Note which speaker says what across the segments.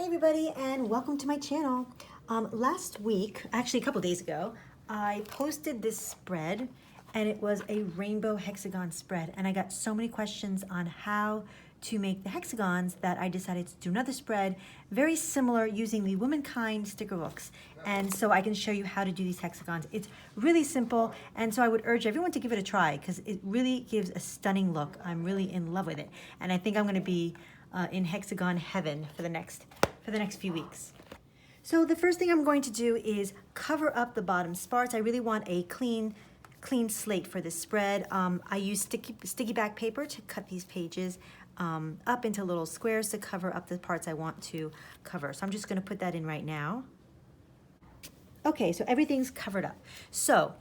Speaker 1: everybody, and welcome to my channel. Last week, actually a couple days ago, I posted this spread and it was a rainbow hexagon spread, and I got so many questions on how to make the hexagons that I decided to do another spread very similar using the Womankind sticker books. And so I can show you how to do these hexagons. It's really simple, and so I would urge everyone to give it a try because it really gives a stunning look. I'm really in love with it, and I think I'm going to be in hexagon heaven for the next few weeks. So the first thing I'm going to do is cover up the bottom parts. I really want a clean slate for this spread. I use sticky back paper to cut these pages up into little squares to cover up the parts I want to cover. So I'm just going to put that in right now. Okay, so everything's covered up. So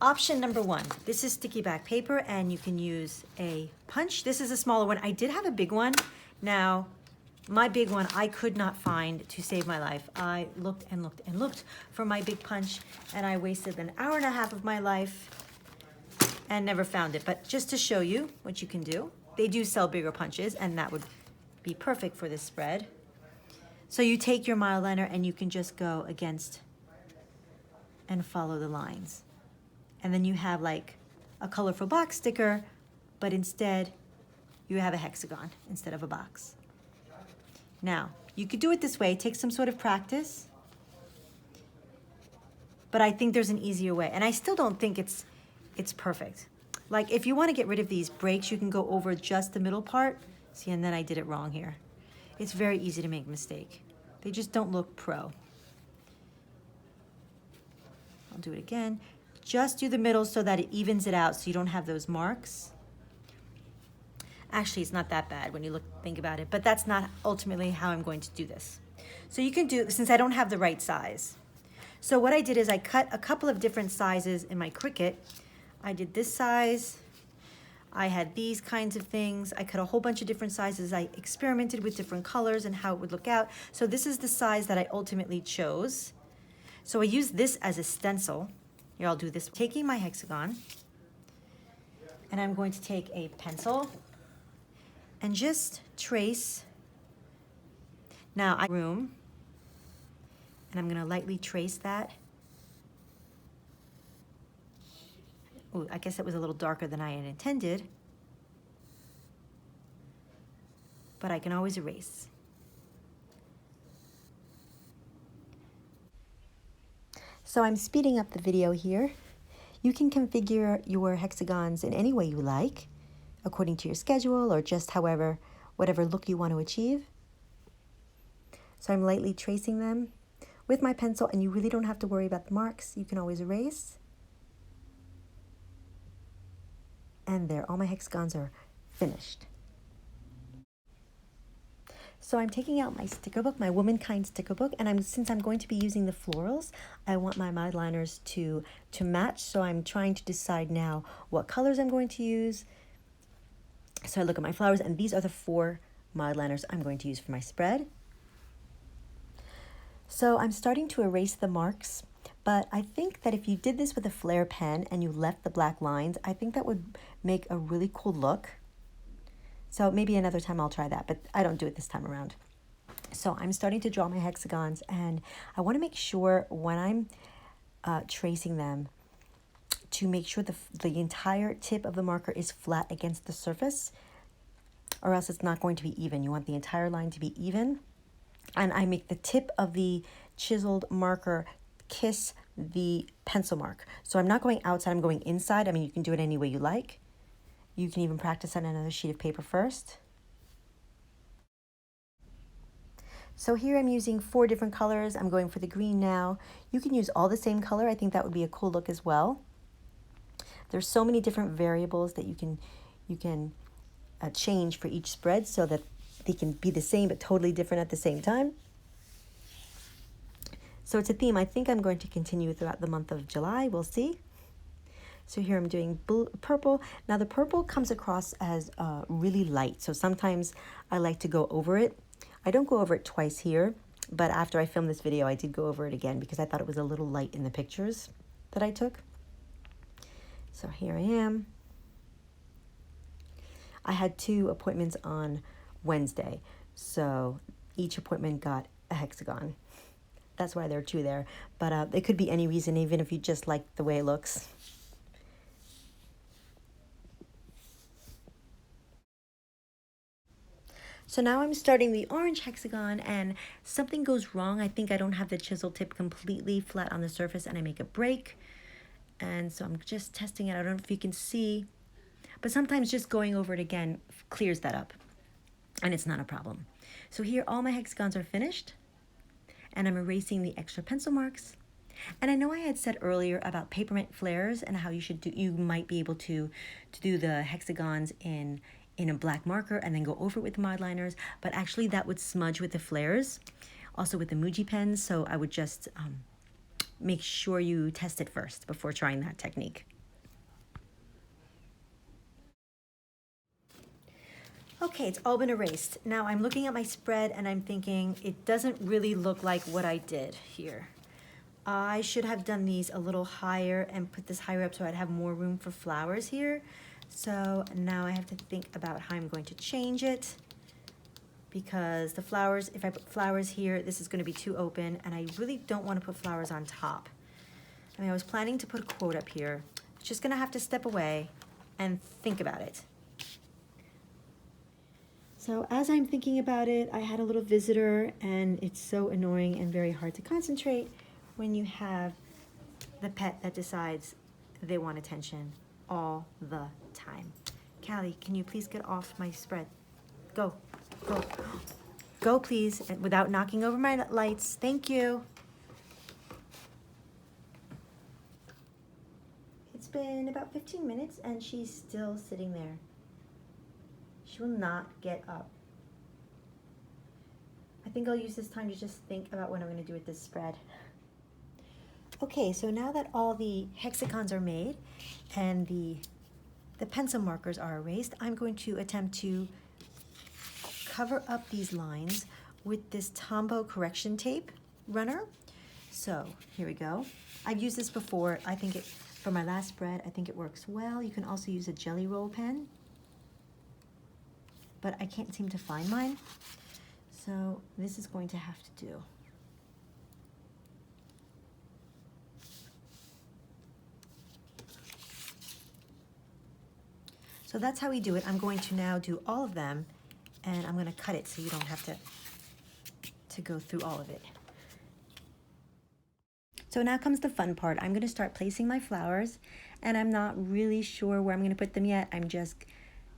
Speaker 1: option number one, this is sticky back paper, and you can use a punch. This is a smaller one. I did have a big one. Now, my big one I could not find to save my life. I looked and looked and looked for my big punch, and I wasted an hour and a half of my life and never found it. But just to show you what you can do, they do sell bigger punches, and that would be perfect for this spread. So you take your mile liner and you can just go against and follow the lines. And then you have like a colorful box sticker, but instead you have a hexagon instead of a box. Now, you could do it this way. Take some sort of practice, but I think there's an easier way. And I still don't think it's perfect. Like if you want to get rid of these breaks, you can go over just the middle part. See, and then I did it wrong here. It's very easy to make a mistake. They just don't look pro. I'll do it again. Just do the middle so that it evens it out so you don't have those marks. Actually, it's not that bad when you think about it, but that's not ultimately how I'm going to do this. So you can do, since I don't have the right size. So what I did is I cut a couple of different sizes in my Cricut. I did this size. I had these kinds of things. I cut a whole bunch of different sizes. I experimented with different colors and how it would look out. So this is the size that I ultimately chose. So I used this as a stencil. Here, I'll do this. Taking my hexagon, and I'm going to take a pencil and just trace. Now I room, and I'm gonna lightly trace that. Ooh, I guess it was a little darker than I had intended, but I can always erase. So I'm speeding up the video here. You can configure your hexagons in any way you like, according to your schedule or just whatever look you want to achieve. So I'm lightly tracing them with my pencil, and you really don't have to worry about the marks. You can always erase. And there, all my hexagons are finished. So I'm taking out my sticker book, my Womankind sticker book, and since I'm going to be using the florals, I want my mile liners to match. So I'm trying to decide now what colors I'm going to use. So I look at my flowers, and these are the 4 mile liners I'm going to use for my spread. So I'm starting to erase the marks, but I think that if you did this with a flare pen and you left the black lines, I think that would make a really cool look. So maybe another time I'll try that, but I don't do it this time around. So I'm starting to draw my hexagons, and I want to make sure when I'm tracing them to make sure the entire tip of the marker is flat against the surface, or else it's not going to be even. You want the entire line to be even. And I make the tip of the chiseled marker kiss the pencil mark. So I'm not going outside, I'm going inside. I mean, you can do it any way you like. You can even practice on another sheet of paper first. So here I'm using 4 different colors. I'm going for the green now. You can use all the same color. I think that would be a cool look as well. There's so many different variables that you can change for each spread so that they can be the same but totally different at the same time. So it's a theme I think I'm going to continue throughout the month of July. We'll see. So here I'm doing purple. Now the purple comes across as really light, so sometimes I like to go over it. I don't go over it twice here, but after I filmed this video I did go over it again because I thought it was a little light in the pictures that I took. So here I am. I had 2 appointments on Wednesday, so each appointment got a hexagon. That's why there are two there. But it could be any reason, even if you just like the way it looks. So now I'm starting the orange hexagon, and something goes wrong. I think I don't have the chisel tip completely flat on the surface, and I make a break. And so I'm just testing it. I don't know if you can see, but sometimes just going over it again clears that up, and it's not a problem. So here all my hexagons are finished, and I'm erasing the extra pencil marks. And I know I had said earlier about papermint flares and how you might be able to do the hexagons in a black marker and then go over it with the mod liners, but actually that would smudge with the flares, also with the Muji pens. So I would just make sure you test it first before trying that technique. Okay, it's all been erased. Now I'm looking at my spread and I'm thinking it doesn't really look like what I did here. I should have done these a little higher and put this higher up so I'd have more room for flowers here. So now I have to think about how I'm going to change it, because the flowers, if I put flowers here, this is going to be too open, and I really don't want to put flowers on top. I mean, I was planning to put a quote up here. Just going to have to step away and think about it. So as I'm thinking about it, I had a little visitor, and it's so annoying and very hard to concentrate when you have the pet that decides they want attention all the time. Callie, can you please get off my spread? Go, go, go please, and without knocking over my lights. Thank you. It's been about 15 minutes and she's still sitting there. She will not get up. I think I'll use this time to just think about what I'm going to do with this spread. Okay, so now that all the hexagons are made and the pencil markers are erased, I'm going to attempt to cover up these lines with this Tombow correction tape runner. So here we go. I've used this before. I think for my last spread, I think it works well. You can also use a jelly roll pen, but I can't seem to find mine. So this is going to have to do. So that's how we do it. I'm going to now do all of them, and I'm going to cut it so you don't have to go through all of it. So now comes the fun part. I'm going to start placing my flowers, and I'm not really sure where I'm going to put them yet. I'm just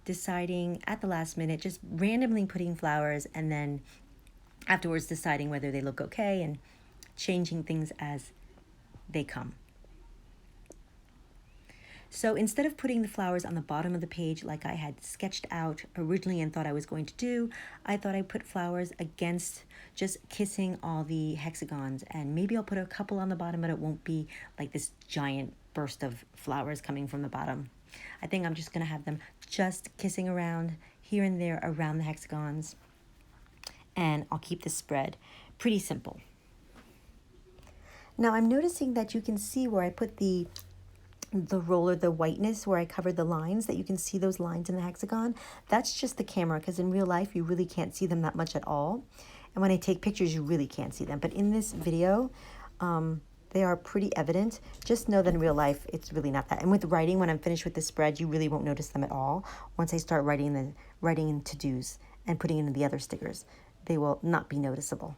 Speaker 1: deciding at the last minute, just randomly putting flowers, and then afterwards deciding whether they look okay and changing things as they come. So instead of putting the flowers on the bottom of the page like I had sketched out originally and thought I was going to do, I thought I'd put flowers against, just kissing all the hexagons, and maybe I'll put a couple on the bottom, but it won't be like this giant burst of flowers coming from the bottom. I think I'm just going to have them just kissing around here and there around the hexagons, and I'll keep the spread pretty simple. Now I'm noticing that you can see where I put the roller, the whiteness where I covered the lines, that you can see those lines in the hexagon. That's just the camera, because in real life you really can't see them that much at all. And when I take pictures, you really can't see them. But in this video, they are pretty evident. Just know that in real life, it's really not that. And with writing, when I'm finished with the spread, you really won't notice them at all. Once I start writing in to-dos and putting in the other stickers, they will not be noticeable.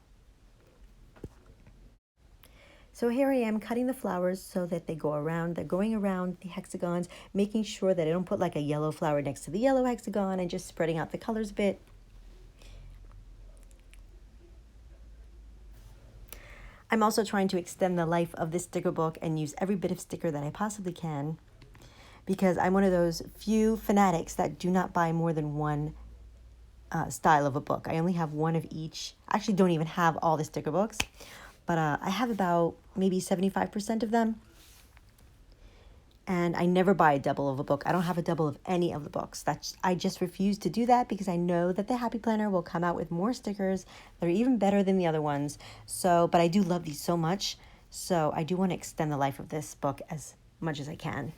Speaker 1: So here I am cutting the flowers so that they go around. They're going around the hexagons, making sure that I don't put like a yellow flower next to the yellow hexagon, and just spreading out the colors a bit. I'm also trying to extend the life of this sticker book and use every bit of sticker that I possibly can, because I'm one of those few fanatics that do not buy more than one style of a book. I only have one of each. I actually don't even have all the sticker books, but I have about maybe 75% of them. And I never buy a double of a book. I don't have a double of any of the books. I just refuse to do that, because I know that the Happy Planner will come out with more stickers that are even better than the other ones. So, but I do love these so much. So I do want to extend the life of this book as much as I can.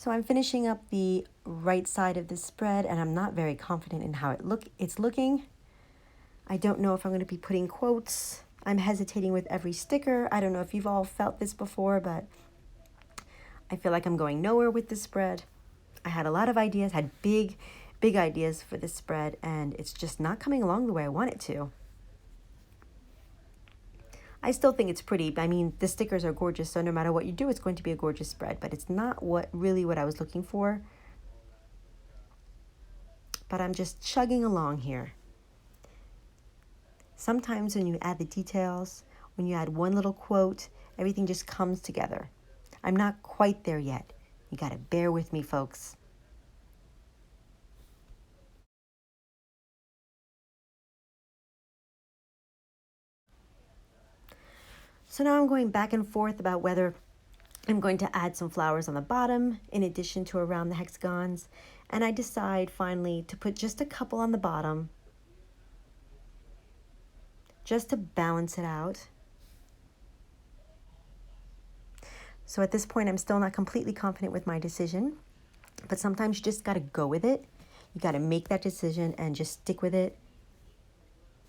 Speaker 1: So I'm finishing up the right side of this spread, and I'm not very confident in how it's looking. I don't know if I'm going to be putting quotes. I'm hesitating with every sticker. I don't know if you've all felt this before, but I feel like I'm going nowhere with this spread. I had a lot of ideas, had big ideas for this spread, and it's just not coming along the way I want it to. I still think it's pretty. I mean, the stickers are gorgeous, so no matter what you do, it's going to be a gorgeous spread, but it's not really what I was looking for. But I'm just chugging along here. Sometimes when you add the details, when you add one little quote, everything just comes together. I'm not quite there yet. You got to bear with me, folks. So now I'm going back and forth about whether I'm going to add some flowers on the bottom in addition to around the hexagons. And I decide finally to put just a couple on the bottom just to balance it out. So at this point, I'm still not completely confident with my decision, but sometimes you just got to go with it. You got to make that decision and just stick with it.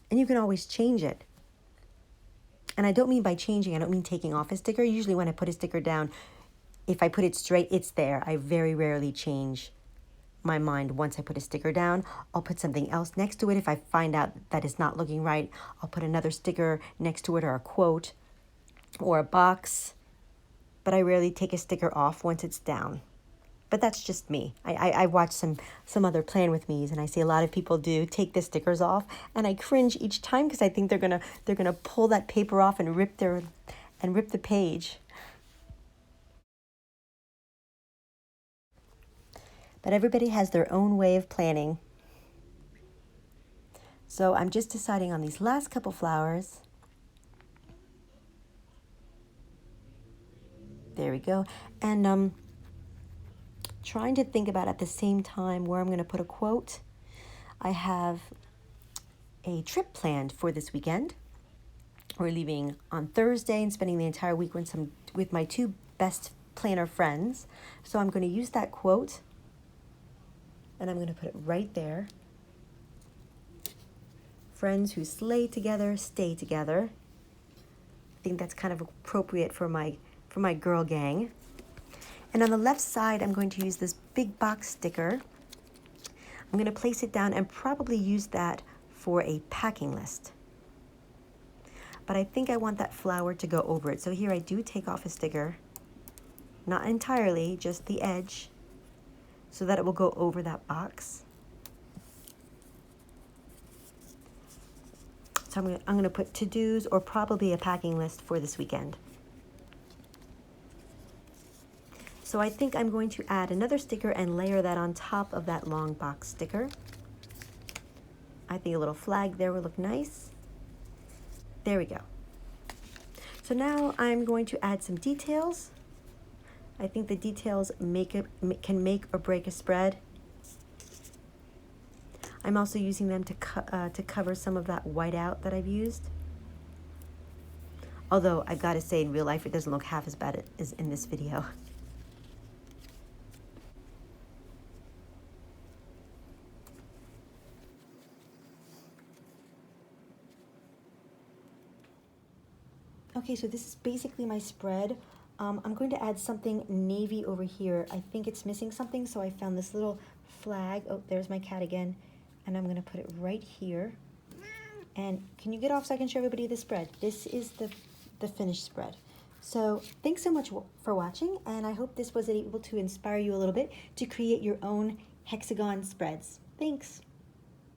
Speaker 1: And you can always change it. And I don't mean by changing, I don't mean taking off a sticker. Usually when I put a sticker down, if I put it straight, it's there. I very rarely change my mind once I put a sticker down. I'll put something else next to it. If I find out that it's not looking right, I'll put another sticker next to it, or a quote or a box. But I rarely take a sticker off once it's down. But that's just me. I watch some other Plan With Me's, and I see a lot of people do take the stickers off, and I cringe each time because I think they're gonna pull that paper off and rip the page. But everybody has their own way of planning. So I'm just deciding on these last couple flowers. There we go. And trying to think about at the same time where I'm going to put a quote. I have a trip planned for this weekend. We're leaving on Thursday and spending the entire week with my two best planner friends. So I'm going to use that quote, and I'm going to put it right there. Friends who slay together, stay together. I think that's kind of appropriate for my girl gang. And on the left side, I'm going to use this big box sticker. I'm going to place it down and probably use that for a packing list. But I think I want that flower to go over it. So here I do take off a sticker. Not entirely, just the edge, so that it will go over that box. So I'm going to put to-dos or probably a packing list for this weekend. So I think I'm going to add another sticker and layer that on top of that long box sticker. I think a little flag there will look nice. There we go. So now I'm going to add some details. I think the details can make or break a spread. I'm also using them to cover some of that whiteout that I've used. Although I've got to say, in real life, it doesn't look half as bad as in this video. Okay, so this is basically my spread. I'm going to add something navy over here. I think it's missing something, so I found this little flag. Oh, there's my cat again. And I'm going to put it right here. And can you get off so I can show everybody the spread? This is the finished spread. So thanks so much for watching, and I hope this was able to inspire you a little bit to create your own hexagon spreads. Thanks.